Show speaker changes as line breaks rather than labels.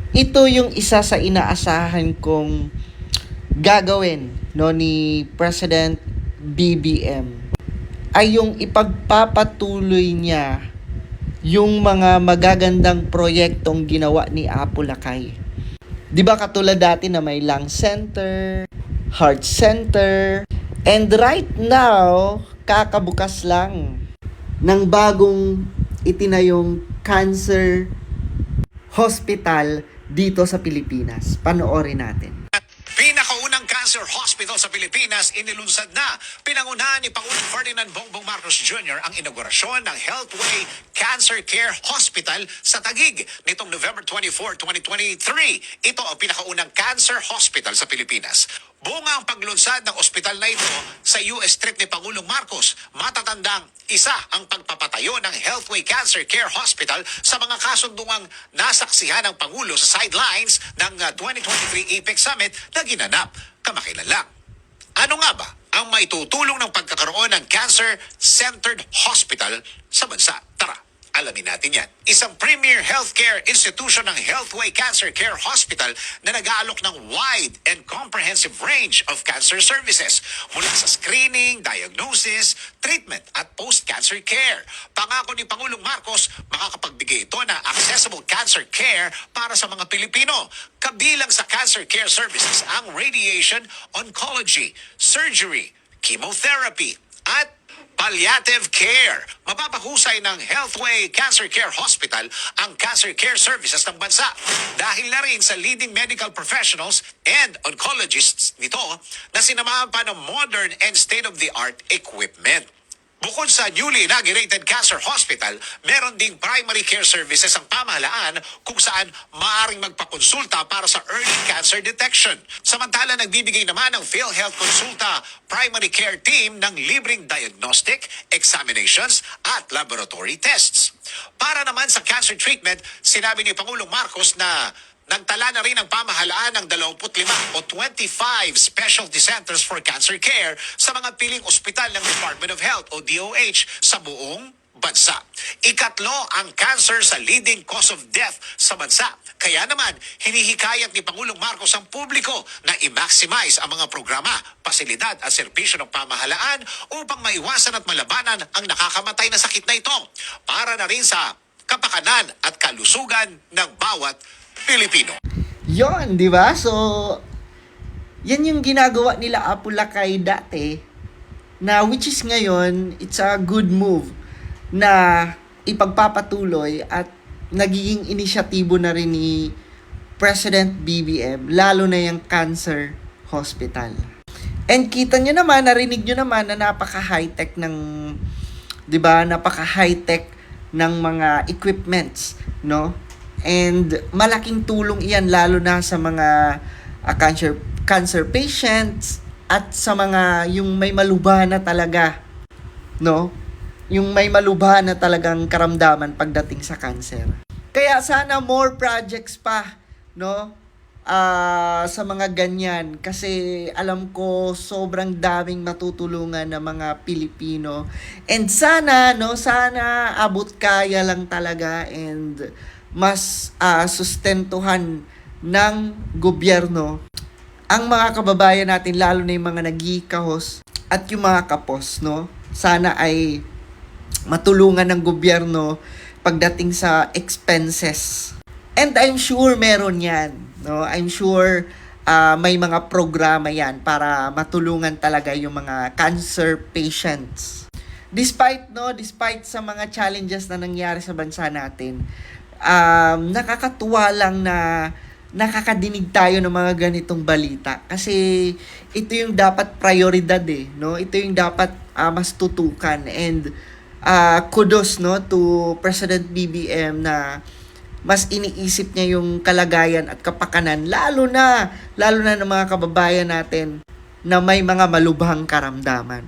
ito yung isa sa inaasahan kong gagawin no ni President BBM ay yung ipagpapatuloy niya yung mga magagandang proyektong ginawa ni Apo Lakay. 'Di ba katulad dati na may lung center, heart center, and right now kakabukas lang ng bagong itinayong cancer hospital dito sa Pilipinas. Panoorin natin.
Pinakaunang cancer hospital sa Pilipinas inilunsad na. Pinangunahan ni Pangulong Ferdinand Bongbong Marcos Jr. ang inaugurasyon ng Healthway Cancer Care Hospital sa Taguig nitong November 24, 2023. Ito ang pinakaunang cancer hospital sa Pilipinas. Bunga ang paglunsad ng ospital na ito sa US trip ni Pangulong Marcos. Matatandang isa ang pagpapatayo ng Healthway Cancer Care Hospital sa mga kasunduang nasaksihan ng Pangulo sa sidelines ng 2023 APEC Summit na ginanap kamakailan lang. Ano nga ba ang maitutulong ng pagkakaroon ng cancer-centered hospital sa bansa? Tara, alamin natin yan. Isang premier healthcare institution ng Healthway Cancer Care Hospital na nag-aalok ng wide and comprehensive range of cancer services mula sa screening, diagnosis, treatment at post-cancer care. Pangako ni Pangulong Marcos, makakapagbigay ito ng accessible cancer care para sa mga Pilipino. Kabilang sa cancer care services ang radiation, oncology, surgery, chemotherapy, at palliative care. Mapapahusay ng Healthway Cancer Care Hospital ang cancer care services ng bansa dahil na rin sa leading medical professionals and oncologists nito na sinamahan pa ng modern and state-of-the-art equipment. Bukod sa newly inaugurated cancer hospital, meron ding primary care services ang pamahalaan kung saan maaaring magpakonsulta para sa early cancer detection. Samantala, nagbibigay naman ang PhilHealth Consulta Primary Care Team ng libreng diagnostic, examinations at laboratory tests. Para naman sa cancer treatment, sinabi ni Pangulong Marcos na nagtala na rin ang pamahalaan ng 25 o 25 specialty centers for cancer care sa mga piling ospital ng Department of Health o DOH sa buong bansa. Ikatlo ang cancer sa leading cause of death sa bansa. Kaya naman, hinihikayat ni Pangulong Marcos ang publiko na i-maximize ang mga programa, pasilidad at serbisyo ng pamahalaan upang maiwasan at malabanan ang nakakamatay na sakit na ito para na rin sa kapakanan at kalusugan ng bawat Pilipino.
Yon, di ba? So, yan yung ginagawa nila Apo Lakay dati na which is ngayon, it's a good move na ipagpapatuloy at nagiging inisyatibo na rin ni President BBM, lalo na yung cancer hospital. And kita nyo naman, narinig nyo naman na napaka-high-tech ng, di ba, napaka-high-tech ng mga equipments, no? And malaking tulong iyan lalo na sa mga cancer patients at sa mga yung may malubha na talaga, no? Yung may malubha na talagang karamdaman pagdating sa cancer. Kaya sana more projects pa, no? Sa mga ganyan kasi alam ko sobrang daming matutulungan ng mga Pilipino. And sana, no, sana abot kaya lang talaga and mas sustentuhan ng gobyerno ang mga kababayan natin, lalo na yung mga nagkikahos at yung mga kapos, no? Sana ay matulungan ng gobyerno pagdating sa expenses. And I'm sure meron yan, no? I'm sure may mga programa yan para matulungan talaga yung mga cancer patients. Despite sa mga challenges na nangyari sa bansa natin, nakakatuwa lang na nakakadinig tayo ng mga ganitong balita kasi ito yung dapat prioridad no? Ito yung dapat mas tutukan and kudos no to President BBM na mas iniisip niya yung kalagayan at kapakanan lalo na ng mga kababayan natin na may mga malubhang karamdaman.